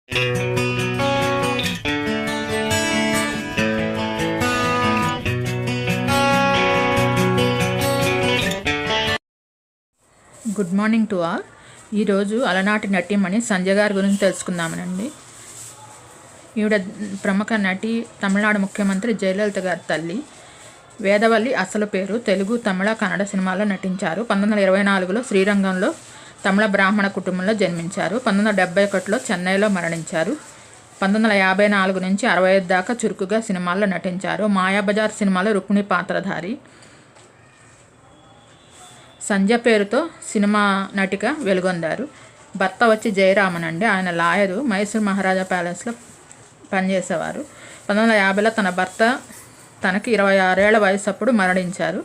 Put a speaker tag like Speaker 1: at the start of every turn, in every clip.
Speaker 1: Good morning to all. ఈరోజు అలనాటి నటీమణి సంజయ్ గారి గురించి తెలుసుకుందామనండి. ఈవిడ ప్రముఖ నటి, తమిళనాడు ముఖ్యమంత్రి జయలలిత గారి తల్లి. వేదవల్లి అసలు పేరు. తెలుగు, తమిళ, కన్నడ సినిమాల్లో నటించారు. 1924లో శ్రీరంగంలో తమిళ బ్రాహ్మణ కుటుంబంలో జన్మించారు. 1971లో చెన్నైలో మరణించారు. 1954 నుంచి 65 దాకా చురుకుగా సినిమాల్లో నటించారు. మాయాబజార్ సినిమాలో రుక్మిణి పాత్రధారి. సంజయ్ పేరుతో సినిమా నటిగా వెలుగొందారు. భర్త వచ్చి జయరామన్ అండి. ఆయన లాయరు, మైసూర్ మహారాజా ప్యాలెస్లో పనిచేసేవారు. 1950లో తన భర్త తనకి 26 ఏళ్ల వయసు అప్పుడు మరణించారు.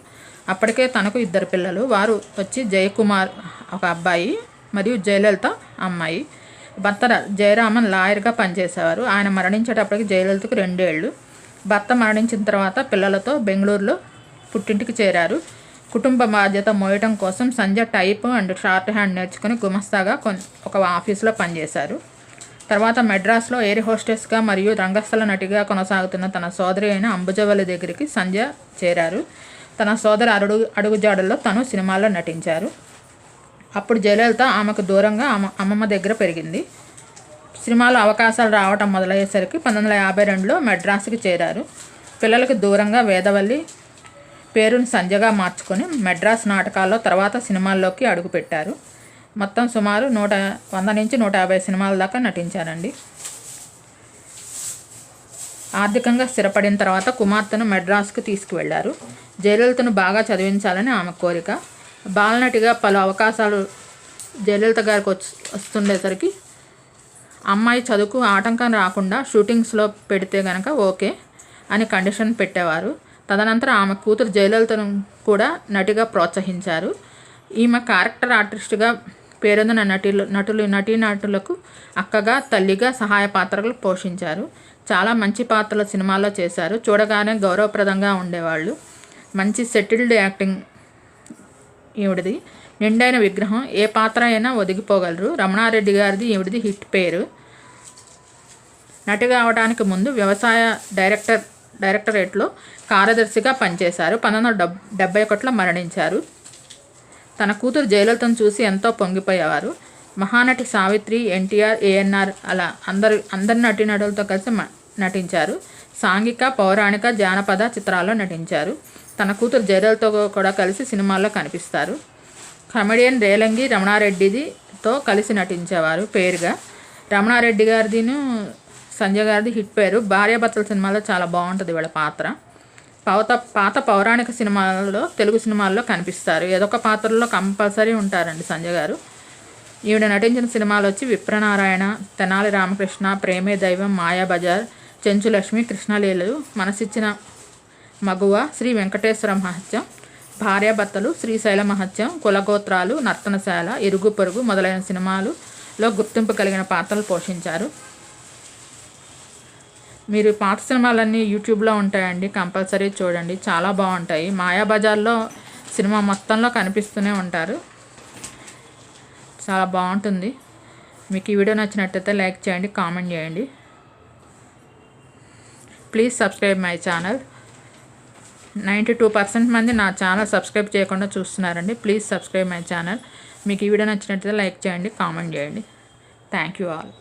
Speaker 1: అప్పటికే తనకు 2 పిల్లలు. వారు వచ్చి జయకుమార్ ఒక అబ్బాయి మరియు జయలలిత అమ్మాయి. భర్త జయరామన్ లాయర్గా పనిచేసేవారు. ఆయన మరణించేటప్పటికి జయలలితకు 2 ఏళ్ళు. భర్త మరణించిన తర్వాత పిల్లలతో బెంగళూరులో పుట్టింటికి చేరారు. కుటుంబ బాధ్యత మోయటం కోసం Sanjay type and short hand నేర్చుకుని గుమస్తాగా ఒక ఆఫీసులో పనిచేశారు. తర్వాత మెడ్రాస్లో ఎయిర్ హోస్టెస్గా మరియు రంగస్థల నటిగా కొనసాగుతున్న తన సోదరి అయిన అంబుజవల్లి దగ్గరికి సంజయ్ చేరారు. తన సోదరి అడుగుజాడల్లో తను సినిమాల్లో నటించారు. అప్పుడు జయలలిత ఆమెకు దూరంగా అమ్మమ్మ దగ్గర పెరిగింది. సినిమాలో అవకాశాలు రావటం మొదలయ్యేసరికి 1952లో మెడ్రాస్కి చేరారు. పిల్లలకు దూరంగా వేదవల్లి పేరుని సంజయ్గా మార్చుకొని మెడ్రాస్ నాటకాల్లో తర్వాత సినిమాల్లోకి అడుగుపెట్టారు. మొత్తం సుమారు 100 నుంచి 150 సినిమాల దాకా నటించారండి. ఆర్థికంగా స్థిరపడిన తర్వాత కుమార్తెను మెడ్రాస్కు తీసుకువెళ్లారు. జయలలితను బాగా చదివించాలని ఆమె కోరిక. బాలనటిగా పలు అవకాశాలు జయలలిత గారికి వస్తుండేసరికి అమ్మాయి చదువుకు ఆటంకం రాకుండా షూటింగ్స్లో పెడితే గనక ఓకే అని కండిషన్ పెట్టేవారు. తదనంతరం ఆమె కూతురు జయలలితను కూడా నటిగా ప్రోత్సహించారు. ఈమె క్యారెక్టర్ ఆర్టిస్ట్గా పేరొందిన నటీనటులకు అక్కగా, తల్లిగా సహాయ పాత్రలు పోషించారు. చాలా మంచి పాత్రలు సినిమాల్లో చేశారు. చూడగానే గౌరవప్రదంగా ఉండేవాళ్ళు. మంచి సెటిల్డ్ యాక్టింగ్ ఈవిడిది. నిండైన విగ్రహం. ఏ పాత్ర అయినా ఒదిగిపోగలరు. రమణారెడ్డి గారిది ఈవిడిది హిట్ పేరు. నటిగా అవడానికి ముందు వ్యవసాయ డైరెక్టరేట్లో కార్యదర్శిగా పనిచేశారు. 1971లో మరణించారు. తన కూతురు జయలలితను చూసి ఎంతో పొంగిపోయేవారు. మహానటి సావిత్రి, ఎన్టీఆర్, ఏఎన్ఆర్ అలా అందరి నటీనటులతో కలిసి నటించారు. సాంఘిక, పౌరాణిక, జానపద చిత్రాల్లో నటించారు. తన కూతురు జయలలితతో కూడా కలిసి సినిమాల్లో కనిపిస్తారు. కమెడియన్ రేలంగి రమణారెడ్డితో కలిసి నటించేవారు పేరుగా. రమణారెడ్డి గారిదిను సంజయ్ గారిది హిట్ పేరు. భార్యాభర్తల సినిమాలో చాలా బాగుంటుంది వీళ్ళ పాత్ర. పాత పౌరాణిక సినిమాల్లో, తెలుగు సినిమాల్లో కనిపిస్తారు. ఏదొక పాత్రలో కంపల్సరీ ఉంటారండి సంజయ్ గారు. ఈవిడ నటించిన సినిమాలు వచ్చి విప్రనారాయణ, తెనాలి రామకృష్ణ, ప్రేమే దైవం, మాయాబజార్, చెంచులక్ష్మి, కృష్ణలీలలు, మనసిచ్చిన మగువ, శ్రీ వెంకటేశ్వర మహత్యం, భార్యాభర్తలు, శ్రీశైల మహత్యం, కులగోత్రాలు, నర్తనశాల, ఇరుగు పొరుగు మొదలైన సినిమాలలో గుర్తింపు కలిగిన పాత్రలు పోషించారు. మీరు పాత సినిమాలన్నీ యూట్యూబ్లో ఉంటాయండి, కంపల్సరీ చూడండి, చాలా బాగుంటాయి. మాయాబజార్లో సినిమా మొత్తంలో కనిపిస్తూనే ఉంటారు. చాలా బాగుంటుంది. మీకు ఈ వీడియో నచ్చినట్టయితే లైక్ చేయండి, కామెంట్ చేయండి. Please subscribe my channel. 92% మంది నా ఛానల్ సబ్స్క్రైబ్ చేయకుండా చూస్తున్నారండి. Please subscribe my channel. మీకు ఈ వీడియో నచ్చినట్టయితే లైక్ చేయండి, కామెంట్ చేయండి. Thank you all.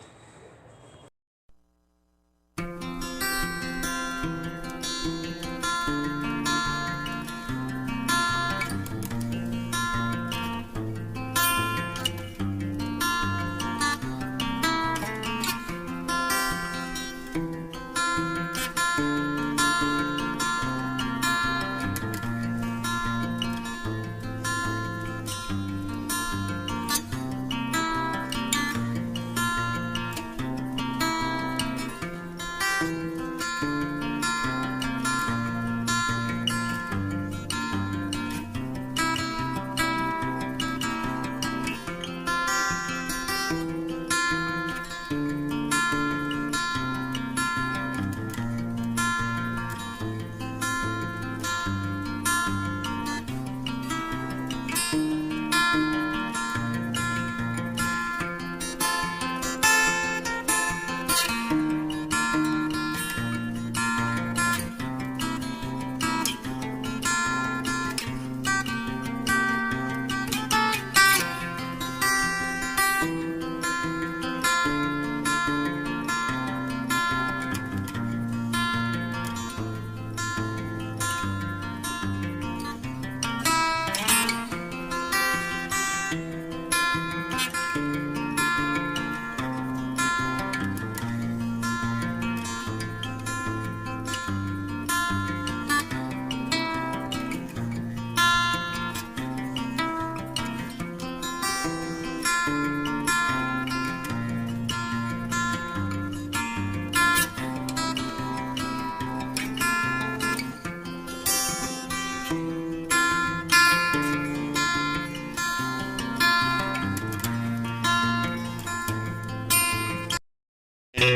Speaker 1: Good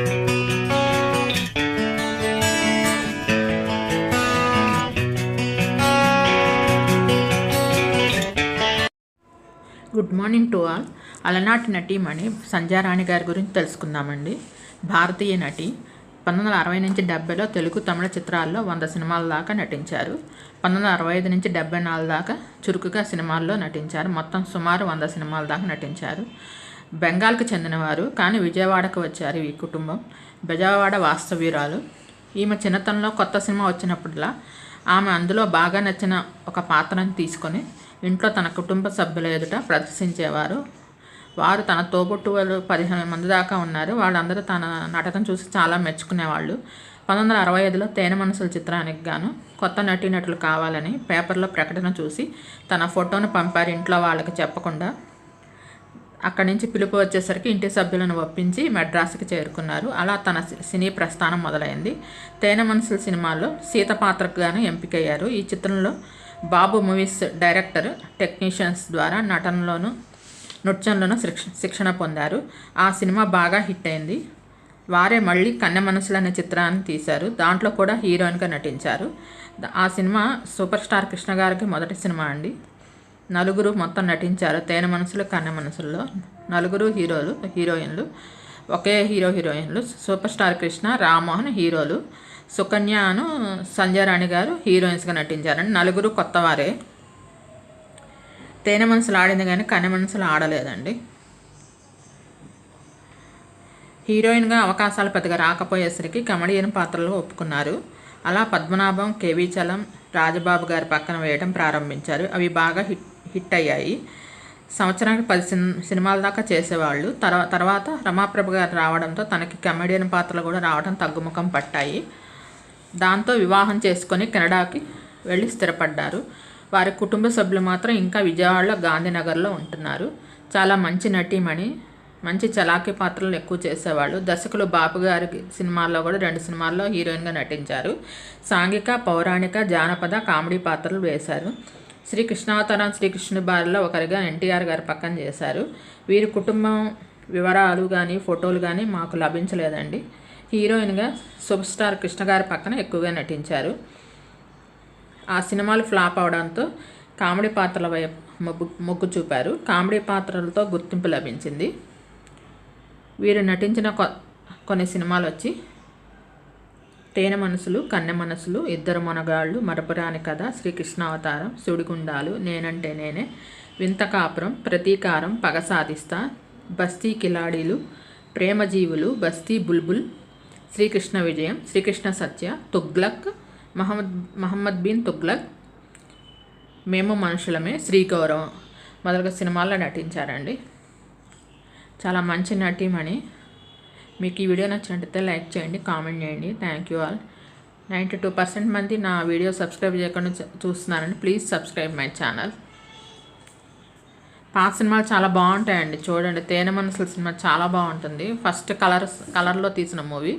Speaker 1: morning to all. అలనాటి నటీమణి సంధ్యారాణి గారి గురించి తెలుసుకుందామండి. భారతీయ నటి. 1960 నుంచి 70లో తెలుగు తమిళ చిత్రాల్లో 100 సినిమాల దాకా నటించారు. 1965 నుంచి 74 దాకా చురుకుగా సినిమాల్లో నటించారు. మొత్తం సుమారు 100 సినిమాల దాకా నటించారు. బెంగాల్కి చెందినవారు, కానీ విజయవాడకు వచ్చారు ఈ కుటుంబం. బెజవాడ వాస్తవ్యురాలు. ఈమె చిన్నతనంలో కొత్త సినిమా వచ్చినప్పుడల్లా ఆమె అందులో బాగా నచ్చిన ఒక పాత్రను తీసుకొని ఇంట్లో తన కుటుంబ సభ్యుల ఎదుట ప్రదర్శించేవారు. వారు తన తోబుట్టువులు 15 మంది దాకా ఉన్నారు. వాళ్ళందరూ తన నటన చూసి చాలా మెచ్చుకునేవాళ్ళు. 1965లో తేనె మనసుల చిత్రానికి గాను కొత్త నటీనటులు కావాలని పేపర్లో ప్రకటన చూసి తన ఫోటోను పంపారు ఇంట్లో వాళ్ళకి చెప్పకుండా. అక్కడి నుంచి పిలుపు వచ్చేసరికి ఇంటి సభ్యులను ఒప్పించి మెడ్రాస్కి చేరుకున్నారు. అలా తన సినీ ప్రస్థానం మొదలైంది. తేనె మనసుల సినిమాలో సీత పాత్రకు గాను ఎంపికయ్యారు. ఈ చిత్రంలో బాబు మూవీస్ డైరెక్టర్, టెక్నీషియన్స్ ద్వారా నటనలోను నృత్యంలోనూ శిక్షణ పొందారు. ఆ సినిమా బాగా హిట్ అయింది. వారే మళ్ళీ కన్నె మనసులు అనే చిత్రాన్ని తీశారు. దాంట్లో కూడా హీరోయిన్గా నటించారు. ఆ సినిమా సూపర్ స్టార్ కృష్ణ గారికి మొదటి సినిమా అండి. నలుగురు మొత్తం నటించారు. తేనె మనసులు, కన్నె మనసుల్లో నలుగురు హీరోయిన్లు, ఒకే హీరోయిన్లు. సూపర్ స్టార్ కృష్ణ, రామ్మోహన్ హీరోలు, సుకన్యను సంధ్యారాణి గారు హీరోయిన్స్గా నటించారండి. నలుగురు కొత్తవారే. తేనె మనసులు ఆడింది కానీ కన్నె మనసులు ఆడలేదండి. హీరోయిన్గా అవకాశాలు పెద్దగా రాకపోయేసరికి కమెడియన్ పాత్రలు ఒప్పుకున్నారు. అలా పద్మనాభం, కేవీ చలం, రాజబాబు గారి పక్కన వేయడం ప్రారంభించారు. అవి బాగా హిట్ అయ్యాయి. సంవత్సరానికి 10 సినిమాల దాకా చేసేవాళ్ళు. తర్వాత రమాప్రభ గారు రావడంతో తనకి కమెడియన్ పాత్రలు కూడా రావడం తగ్గుముఖం పట్టాయి. దాంతో వివాహం చేసుకొని కెనడాకి వెళ్ళి స్థిరపడ్డారు. వారి కుటుంబ సభ్యులు మాత్రం ఇంకా విజయవాడలో గాంధీనగర్లో ఉంటున్నారు. చాలా మంచి నటీమణి. మంచి చలాకీ పాత్రలు ఎక్కువ చేసేవాళ్ళు. దర్శకులు బాపు గారి సినిమాల్లో కూడా 2 సినిమాల్లో హీరోయిన్గా నటించారు. సాంఘిక, పౌరాణిక, జానపద, కామెడీ పాత్రలు వేశారు. శ్రీకృష్ణావతారం శ్రీకృష్ణుడి బారిలో ఒకరిగా ఎన్టీఆర్ గారి పక్కన చేశారు. వీరి కుటుంబం వివరాలు కానీ ఫోటోలు కానీ మాకు లభించలేదండి. హీరోయిన్గా సూపర్ స్టార్ కృష్ణ గారి పక్కన ఎక్కువగా నటించారు. ఆ సినిమాలు ఫ్లాప్ అవడంతో కామెడీ పాత్రల వైపు మొగ్గు చూపారు. కామెడీ పాత్రలతో గుర్తింపు లభించింది. వీరు నటించిన కొన్ని సినిమాలు వచ్చి తేనె మనసులు, కన్నె మనసులు, ఇద్దరు మొనగాళ్ళు, మరపురాని కథ, శ్రీకృష్ణావతారం, సుడిగుండాలు, నేనంటే నేనే, వింత కాపురం, ప్రతీకారం, పగ సాధిస్తా, బస్తీ కిలాడీలు, ప్రేమజీవులు, బస్తీ బుల్బుల్, శ్రీకృష్ణ విజయం, శ్రీకృష్ణ సత్య, తుగ్లక్, మహమ్మద్ బిన్ తుగ్లక్, మేము మనుషులమే, శ్రీగౌరవం మొదలగు సినిమాల్లో నటించారండి. చాలా మంచి నటీమణి. మీకు ఈ వీడియో నచ్చినట్లయితే లైక్ చేయండి, కామెంట్ చేయండి. Thank you all. 92% మంది నా వీడియో సబ్స్క్రైబ్ చేయకుండా చూస్తున్నారండి. Please subscribe my channel. పాత సినిమాలు చాలా బాగుంటాయండి, చూడండి. తేనె మనసుల సినిమా చాలా బాగుంటుంది. ఫస్ట్ కలర్లో తీసిన మూవీ.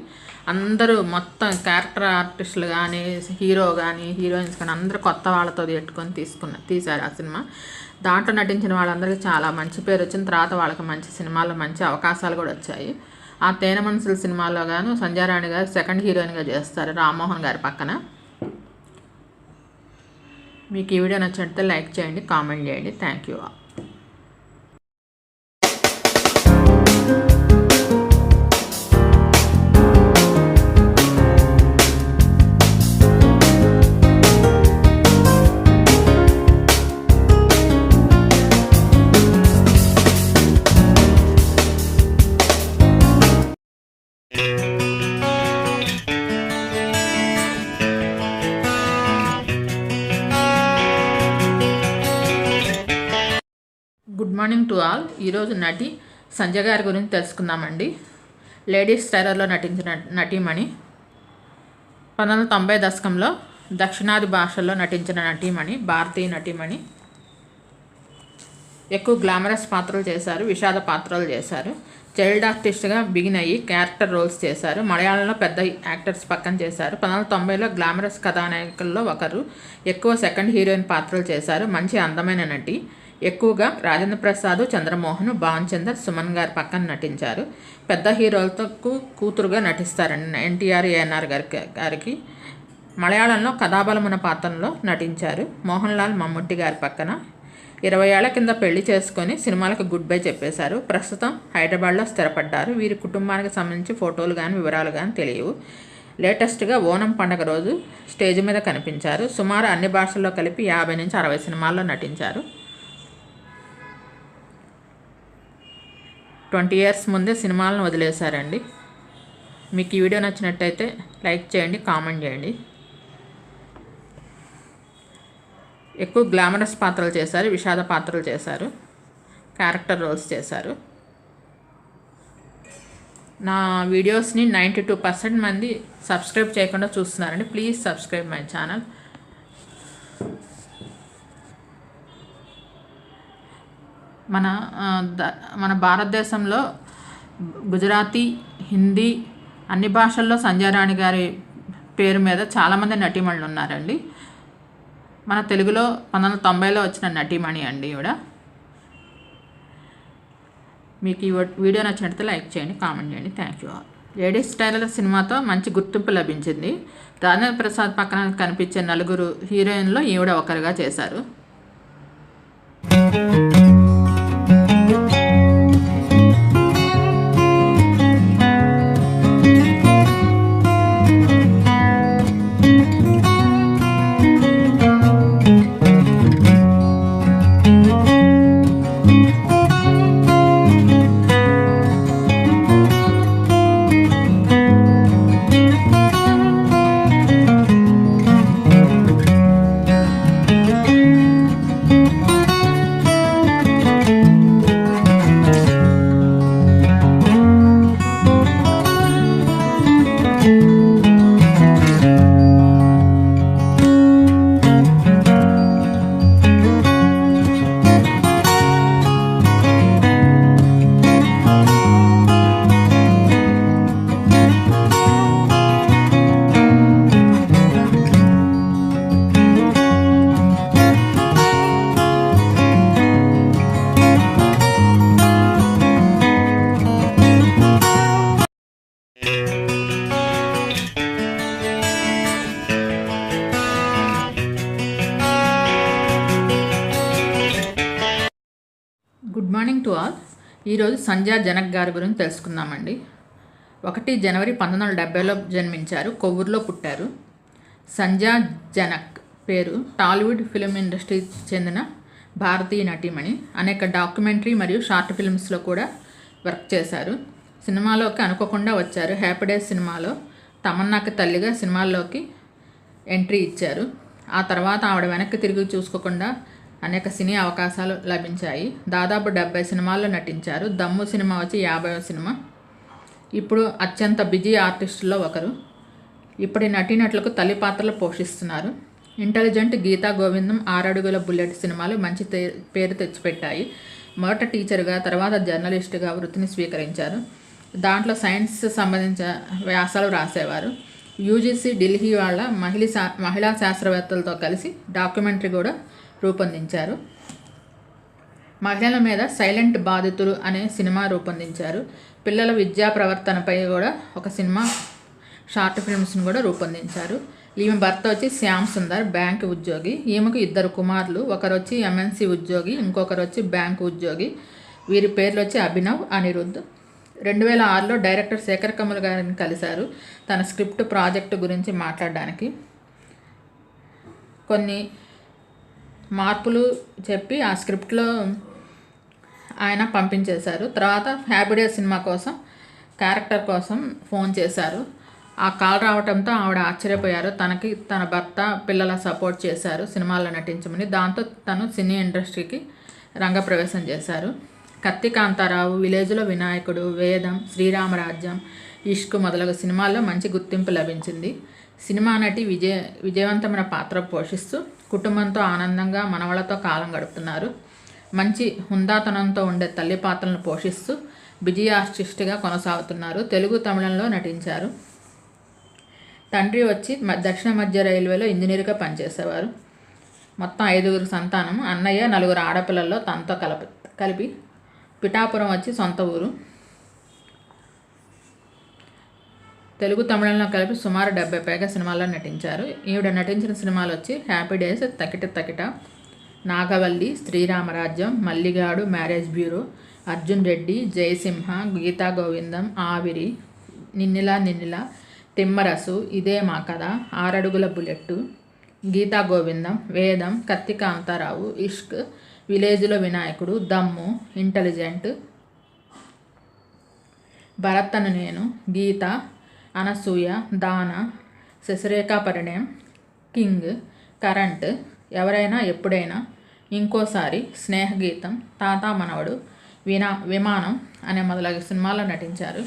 Speaker 1: అందరూ మొత్తం క్యారెక్టర్ ఆర్టిస్టులు కానీ, హీరో కానీ, హీరోయిన్స్ కానీ అందరూ కొత్త వాళ్ళతో పెట్టుకొని తీశారు ఆ సినిమా. దాంట్లో నటించిన వాళ్ళందరికీ చాలా మంచి పేరు వచ్చిన తర్వాత వాళ్ళకి మంచి సినిమాల్లో మంచి అవకాశాలు కూడా వచ్చాయి. ఆ తేనె మనసుల సినిమాలో గాను సంధ్యారాణి గారు సెకండ్ హీరోయిన్గా చేస్తారు రామ్మోహన్ గారి పక్కన. మీకు ఈ వీడియో నచ్చినట్లయితే లైక్ చేయండి, కామెంట్ చేయండి. Thank you. Good morning to all. ఈరోజు నటి సంధ్య గారి గురించి తెలుసుకుందామండి. లేడీస్ టైలర్లో నటించిన నటీమణి. 1990 దశకంలో దక్షిణాది భాషల్లో నటించిన నటీమణి, భారతీయ నటీమణి. ఎక్కువ గ్లామరస్ పాత్రలు చేశారు, విషాద పాత్రలు చేశారు. చైల్డ్ ఆర్టిస్ట్గా బిగిన్ అయ్యి క్యారెక్టర్ రోల్స్ చేశారు. మలయాళంలో పెద్ద యాక్టర్స్ పక్కన చేశారు. 1990లో గ్లామరస్ కథానాయకుల్లో ఒకరు. ఎక్కువ సెకండ్ హీరోయిన్ పాత్రలు చేశారు. మంచి అందమైన నటి. ఎక్కువగా రాజేంద్ర ప్రసాద్, చంద్రమోహన్, భాన్ చందర్, సుమన్ గారి పక్కన నటించారు. పెద్ద హీరోలతో కూతురుగా నటిస్తారండి ఎన్టీఆర్, ఏఎన్ఆర్ గారికి. మలయాళంలో కథాబలమున్న పాత్రలో నటించారు. మోహన్ లాల్ మమ్ముట్టి గారి పక్కన 20 ఏళ్ల కింద పెళ్లి చేసుకొని సినిమాలకు గుడ్ బై చెప్పేశారు. ప్రస్తుతం హైదరాబాద్లో స్థిరపడ్డారు. వీరి కుటుంబానికి సంబంధించి ఫోటోలు కానీ వివరాలు కానీ తెలియవు. లేటెస్ట్గా ఓనం పండగ రోజు స్టేజ్ మీద కనిపించారు. సుమారు అన్ని భాషల్లో కలిపి 50 నుంచి 60 సినిమాల్లో నటించారు. 20 ఇయర్స్ ముందే సినిమాలను వదిలేశారండి. మీకు ఈ వీడియో నచ్చినట్టయితే లైక్ చేయండి, కామెంట్ చేయండి. ఎక్కువ గ్లామరస్ పాత్రలు చేశారు, విషాద పాత్రలు చేశారు, క్యారెక్టర్ రోల్స్ చేశారు. నా వీడియోస్ని 92% మంది సబ్స్క్రైబ్ చేయకుండా చూస్తున్నారండి. Please subscribe my channel. మన భారతదేశంలో గుజరాతీ, హిందీ అన్ని భాషల్లో సంధ్యా రాణి గారి పేరు మీద చాలామంది నటీమణులు ఉన్నారండి. మన తెలుగులో 1990లో వచ్చిన నటీమణి అండి ఈవిడ. మీకు ఈ వీడియో నచ్చినట్లయితే లైక్ చేయండి, కామెంట్ చేయండి. Thank you all. Ladies tailor సినిమాతో మంచి గుర్తింపు లభించింది. రాజేంద్ర ప్రసాద్ పక్కన కనిపించే 4 హీరోయిన్లో ఈవిడ ఒకరిగా చేశారు. Good morning to all. ఈరోజు సంధ్యా జనక్ గారి గురించి తెలుసుకుందామండి. 1 జనవరి 1970లో జన్మించారు. కొవ్వూరులో పుట్టారు. సంధ్యా జనక్ పేరు టాలీవుడ్ ఫిల్మ్ ఇండస్ట్రీకి చెందిన భారతీయ నటీమణి. అనేక డాక్యుమెంటరీ మరియు షార్ట్ ఫిల్మ్స్లో కూడా వర్క్ చేశారు. సినిమాలోకి అనుకోకుండా వచ్చారు. హ్యాపీ డేస్ సినిమాలో తమన్నాకి తల్లిగా సినిమాల్లోకి ఎంట్రీ ఇచ్చారు. ఆ తర్వాత ఆవిడ వెనక్కి తిరిగి చూసుకోకుండా అనేక సినీ అవకాశాలు లభించాయి. దాదాపు 70 సినిమాల్లో నటించారు. దమ్ము సినిమా వచ్చి 50వ సినిమా. ఇప్పుడు అత్యంత బిజీ ఆర్టిస్టుల్లో ఒకరు. ఇప్పటి నటీనటులకు తల్లి పాత్రలు పోషిస్తున్నారు. ఇంటెలిజెంట్, గీతా గోవిందం, 6 అడుగుల బుల్లెట్ సినిమాలు మంచి పేరు తెచ్చిపెట్టాయి. మొదట టీచర్గా, తర్వాత జర్నలిస్టుగా వృత్తిని స్వీకరించారు. దాంట్లో సైన్స్ సంబంధించిన వ్యాసాలు రాసేవారు. యూజీసీ ఢిల్లీ వాళ్ళ మహిళా శాస్త్రవేత్తలతో కలిసి డాక్యుమెంటరీ కూడా రూపొందించారు. మహిళల మీద సైలెంట్ బాధితులు అనే సినిమా రూపొందించారు. పిల్లల విద్యా ప్రవర్తనపై కూడా ఒక సినిమా, షార్ట్ ఫిల్మ్స్ని కూడా రూపొందించారు. ఈమె భర్త వచ్చి శ్యామ్ సుందర్, బ్యాంకు ఉద్యోగి. ఈమెకు 2 కుమారులు. ఒకరు వచ్చి ఎంఎన్సీ ఉద్యోగి, ఇంకొకరు వచ్చి బ్యాంకు ఉద్యోగి. వీరి పేర్లు వచ్చి అభినవ్, అనిరుద్ధ్. 2006లో డైరెక్టర్ శేఖర్ కమల్ గారిని కలిశారు తన స్క్రిప్ట్ ప్రాజెక్టు గురించి మాట్లాడడానికి. కొన్ని మార్పులు చెప్పి ఆ స్క్రిప్ట్లో ఆయన పంపించేశారు. తర్వాత హ్యాపీ డేస్ సినిమా కోసం క్యారెక్టర్ కోసం ఫోన్ చేశారు. ఆ కాల్ రావడంతో ఆవిడ ఆశ్చర్యపోయారు. తనకి తన భర్త, పిల్లల సపోర్ట్ చేశారు సినిమాల్లో నటించమని. దాంతో తను సినీ ఇండస్ట్రీకి రంగప్రవేశం చేశారు. కత్తి కాంతారావు, విలేజ్లో వినాయకుడు, వేదం, శ్రీరామరాజ్యం, ఇష్క్ మొదలగు సినిమాల్లో మంచి గుర్తింపు లభించింది. సినిమా నటి విజయవంతమైన పాత్ర పోషిస్తూ కుటుంబంతో ఆనందంగా మనవలతో కాలం గడుపుతున్నారు. మంచి హుందాతనంతో ఉండే తల్లి పాత్రలను పోషిస్తూ బిజీ ఆర్టిస్ట్గా కొనసాగుతున్నారు. తెలుగు, తమిళంలో నటించారు. తండ్రి వచ్చి దక్షిణ మధ్య రైల్వేలో ఇంజనీర్గా పనిచేసేవారు. మొత్తం 5గురు సంతానం. అన్నయ్య 4 ఆడపిల్లల్లో తనతో కలిపి పిఠాపురం వచ్చి సొంత ఊరు. తెలుగు తమిళంలో కలిపి సుమారు 70 పైగా సినిమాల్లో నటించారు. ఈవిడ నటించిన సినిమాలు వచ్చి హ్యాపీ డేస్, తకిట తకిట, నాగవల్లి, శ్రీరామరాజ్యం, మల్లిగాడు, మ్యారేజ్ బ్యూరో, అర్జున్ రెడ్డి, జయసింహ, గీతా గోవిందం, ఆవిరి, నిన్నిలా, తిమ్మరసు, ఇదే మా కథ, 6 అడుగుల బుల్లెట్టు, గీతా గోవిందం, వేదం, కత్తి కాంతారావు, ఇష్క్, విలేజ్లో వినాయకుడు, దమ్ము, ఇంటెలిజెంట్, భరత్ అను నేను, గీత, అనసూయ, దాన, శశిరేఖ పరిణయం, కింగ్, కరెంట్, ఎవరైనా ఎప్పుడైనా, ఇంకోసారి, స్నేహగీతం, తాతా మనవడు, విమానం అనే మొదలగు సినిమాల్లో నటించారు.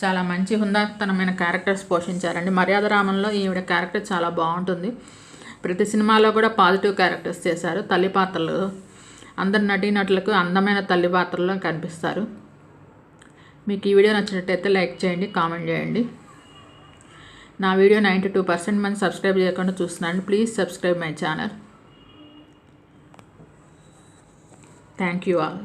Speaker 1: చాలా మంచి హుందాతనమైన క్యారెక్టర్స్ పోషించారండి. మర్యాదరామంలో ఈవిడ క్యారెక్టర్ చాలా బాగుంటుంది. ప్రతి సినిమాలో కూడా పాజిటివ్ క్యారెక్టర్స్ చేశారు. తల్లి పాత్రలు అందరు నటీనటులకు అందమైన తల్లి పాత్రలో కనిపిస్తారు. మీకు ఈ వీడియో నచ్చినట్టయితే లైక్ చేయండి, కామెంట్ చేయండి. నా వీడియో 92% మంది సబ్స్క్రైబ్ చేయకుండా చూస్తున్నాను. Please subscribe my channel. Thank you all.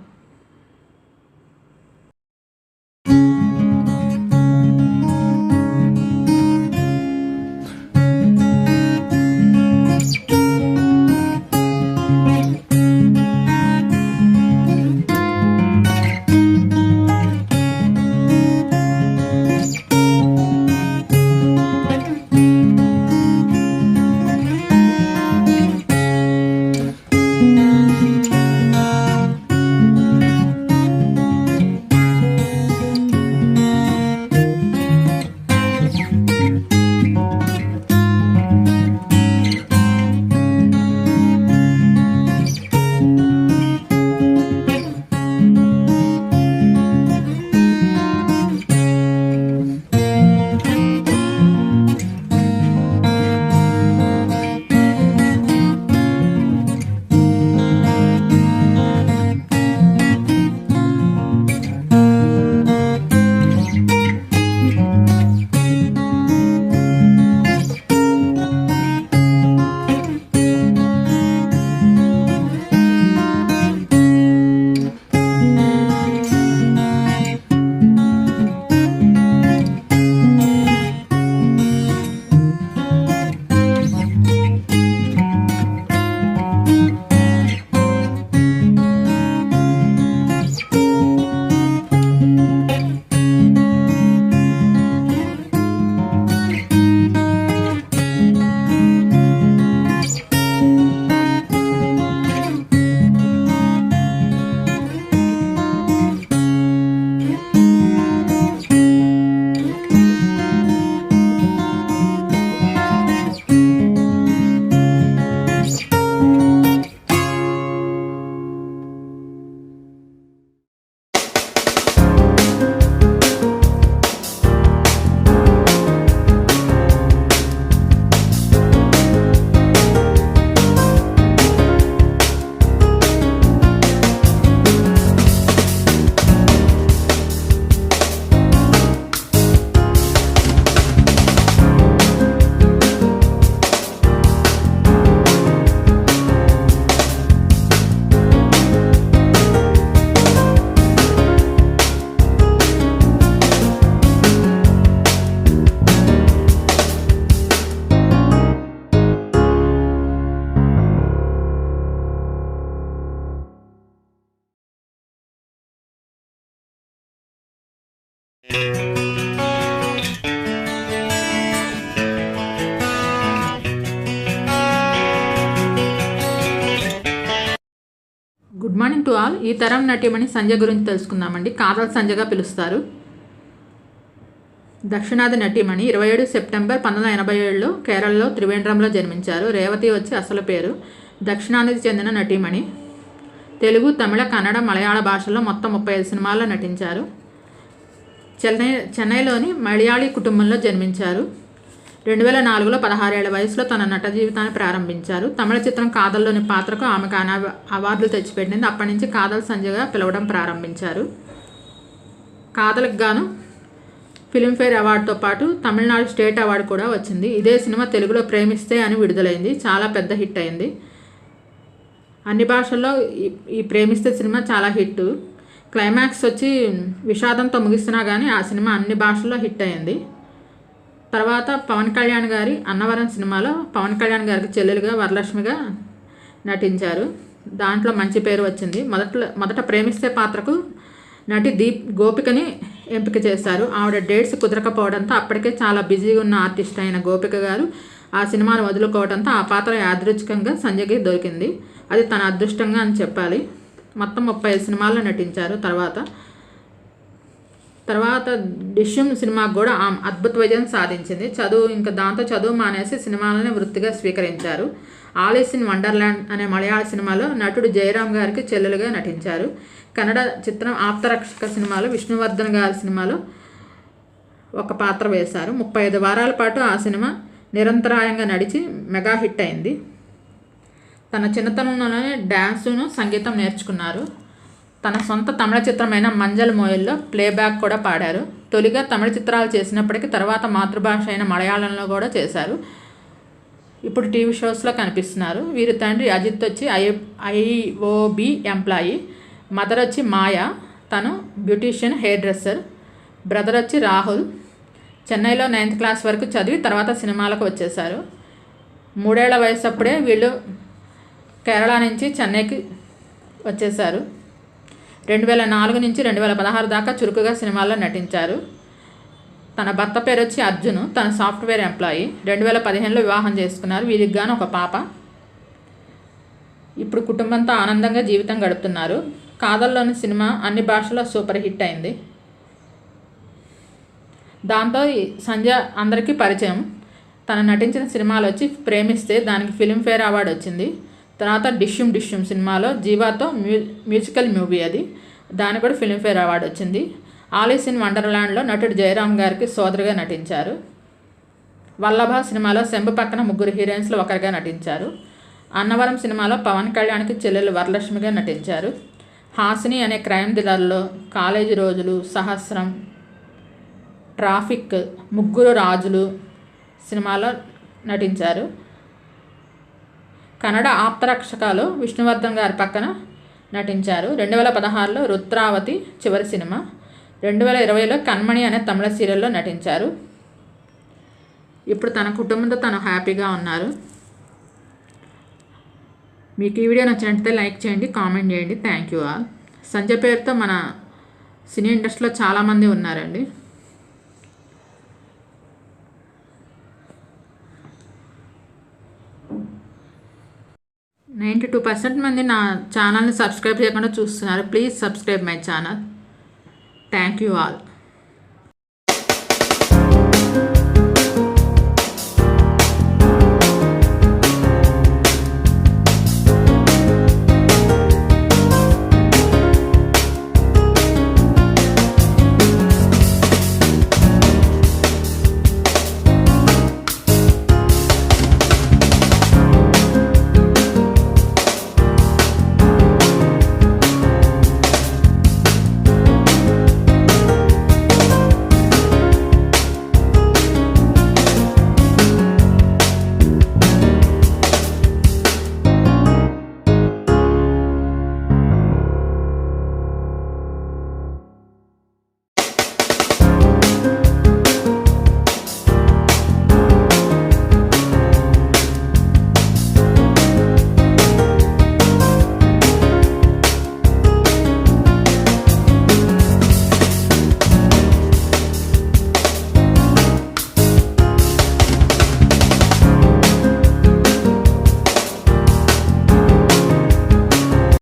Speaker 1: Good morning to all. ఈ తరం నటీమణి సంజయ్ గురించి తెలుసుకుందామండి. కాదల్ సంజయ్గా పిలుస్తారు. దక్షిణాది నటీమణి. 27 సెప్టెంబర్ 1987లో కేరళలో త్రివేంద్రంలో జన్మించారు. రేవతి వచ్చి అసలు పేరు. దక్షిణాదికి చెందిన నటీమణి. తెలుగు, తమిళ, కన్నడ, మలయాళ భాషల్లో మొత్తం 35 సినిమాల్లో నటించారు. చెన్నైలోని మలయాళీ కుటుంబంలో జన్మించారు. 2004లో 16 ఏళ్ల వయసులో తన నట జీవితాన్ని ప్రారంభించారు. తమిళ చిత్రం కాదల్లోని పాత్రకు ఆమెకు అవార్డులు తెచ్చిపెట్టింది. అప్పటి నుంచి కాదల్ సంజయ్గా పిలవడం ప్రారంభించారు. కాదల్కి గాను ఫిలింఫేర్ అవార్డుతో పాటు తమిళనాడు స్టేట్ అవార్డు కూడా వచ్చింది. ఇదే సినిమా తెలుగులో ప్రేమిస్తే అని విడుదలైంది. చాలా పెద్ద హిట్ అయింది. అన్ని భాషల్లో ఈ ప్రేమిస్తే సినిమా చాలా హిట్. క్లైమాక్స్ వచ్చి విషాదంతో ముగిస్తున్నా కానీ ఆ సినిమా అన్ని భాషల్లో హిట్ అయింది. తర్వాత పవన్ కళ్యాణ్ గారి అన్నవరం సినిమాలో పవన్ కళ్యాణ్ గారికి చెల్లెలుగా వరలక్ష్మిగా నటించారు. దాంట్లో మంచి పేరు వచ్చింది. మొదట ప్రేమిస్తే పాత్రకు నటి గోపికని ఎంపిక చేశారు. ఆవిడ డేట్స్ కుదరకపోవడంతో అప్పటికే చాలా బిజీగా ఉన్న ఆర్టిస్ట్ అయిన గోపిక గారు ఆ సినిమాను వదులుకోవడంతో ఆ పాత్ర యాదృచ్ఛికంగా సంజయ్కి దొరికింది. అది తన అదృష్టంగా అని చెప్పాలి. మొత్తం 35 సినిమాల్లో నటించారు. తర్వాత డిష్యూమ్ సినిమాకు కూడా అద్భుత విజయం సాధించింది. దాంతో చదువు మానేసి సినిమాలని వృత్తిగా స్వీకరించారు. ఆలిస్ ఇన్ వండర్లాండ్ అనే మలయాళ సినిమాలో నటుడు జయరామ్ గారికి చెల్లెలుగా నటించారు. కన్నడ చిత్రం ఆప్తరక్షక సినిమాలో విష్ణువర్ధన్ గారి సినిమాలో ఒక పాత్ర వేశారు. 35 వారాల పాటు ఆ సినిమా నిరంతరాయంగా నడిచి మెగా హిట్ అయింది. తన చిన్నతనంలోనే డ్యాన్సును సంగీతం నేర్చుకున్నారు. తన సొంత తమిళ చిత్రమైన మంజల్ మోయల్లో ప్లేబ్యాక్ కూడా పాడారు. తొలిగా తమిళ చిత్రాలు చేసినప్పటికీ తర్వాత మాతృభాష అయిన మలయాళంలో కూడా చేశారు. ఇప్పుడు టీవీ షోస్లో కనిపిస్తున్నారు. వీరి తండ్రి అజిత్ వచ్చి ఐఓబి ఎంప్లాయీ, మదర్ వచ్చి మాయా, తను బ్యూటీషియన్ హెయిర్ డ్రెస్సర్. బ్రదర్ వచ్చి రాహుల్ చెన్నైలో 9th క్లాస్ వరకు చదివి తర్వాత సినిమాలకు వచ్చేశారు. 3 ఏళ్ల వయసు అప్పుడే వీళ్ళు కేరళ నుంచి చెన్నైకి వచ్చేశారు. 2004 నుంచి 2016 దాకా చురుకుగా సినిమాల్లో నటించారు. తన భర్త పేరు వచ్చి అర్జున్, తన సాఫ్ట్వేర్ ఎంప్లాయీ. 2015లో వివాహం చేసుకున్నారు. వీరికి గాను ఒక పాప. ఇప్పుడు కుటుంబంతో ఆనందంగా జీవితం గడుపుతున్నారు. కాదల్లోని సినిమా అన్ని భాషల్లో సూపర్ హిట్ అయింది. దాంతో సంధ్య అందరికీ పరిచయం. తను నటించిన సినిమాలు వచ్చి ప్రేమిస్తే దానికి ఫిలింఫేర్ అవార్డు వచ్చింది. తర్వాత డిష్యూమ్ సినిమాలో జీవాతో మ్యూజికల్ మూవీ అది, దానికి కూడా ఫిలింఫేర్ అవార్డు వచ్చింది. ఆలిస్ ఇన్ వండర్లాండ్లో నటుడు జయరామ్ గారికి సోదరుగా నటించారు. వల్లభ సినిమాలో శంభు పక్కన 3 హీరోయిన్స్లో ఒకరిగా నటించారు. అన్నవరం సినిమాలో పవన్ కళ్యాణ్కి చెల్లెలు వరలక్ష్మిగా నటించారు. హాసిని అనే క్రైమ్ థ్రిల్లర్లో, కాలేజీ రోజులు, సహస్రం, ట్రాఫిక్, 3 రాజులు సినిమాలో నటించారు. కన్నడ ఆప్తరక్షకలో విష్ణువర్ధన్ గారి పక్కన నటించారు. 2016లో రుద్రావతి చివరి సినిమా. 2020లో కన్మణి అనే తమిళ సీరియల్లో నటించారు. ఇప్పుడు తన కుటుంబంతో తను హ్యాపీగా ఉన్నారు. మీకు ఈ వీడియో నచ్చినట్లయితే లైక్ చేయండి, కామెంట్ చేయండి. Thank you all. సంజయ్ పేరుతో మన సినీ ఇండస్ట్రీలో చాలామంది ఉన్నారండి. 92% మంది నా ఛానల్ని సబ్స్క్రైబ్ చేయకుండా చూస్తున్నారు. Please subscribe my channel. Thank you all.